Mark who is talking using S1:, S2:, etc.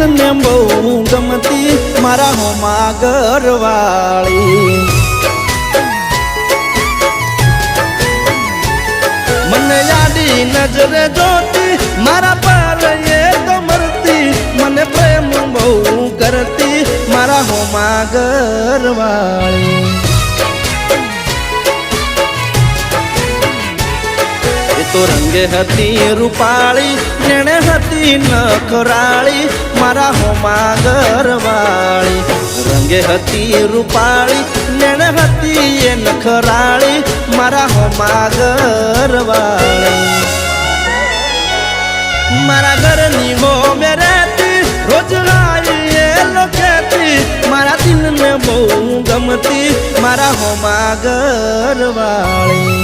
S1: દિલને બહુ ગમતી મારા હોમાં ઘરવાળી મને યાદી નજરે જોતી મારા પર એ તો મરતી મને પ્રેમ બહુ કરતી મારા હોમાં ઘરવાળી તો રંગે હતી રૂપાળી નેણે હતી નખરાળી મારા હોમાં ઘરવાળી રંગે હતી રૂપાળી નેણે હતી એ નખરાળી મારા હોમાં ઘરવાળી મારા ઘરની હો મે રહેતી રોજ લાઈ એ લોકેતી મારા દિલને બહુ ગમતી મારા હોમાં ઘરવાળી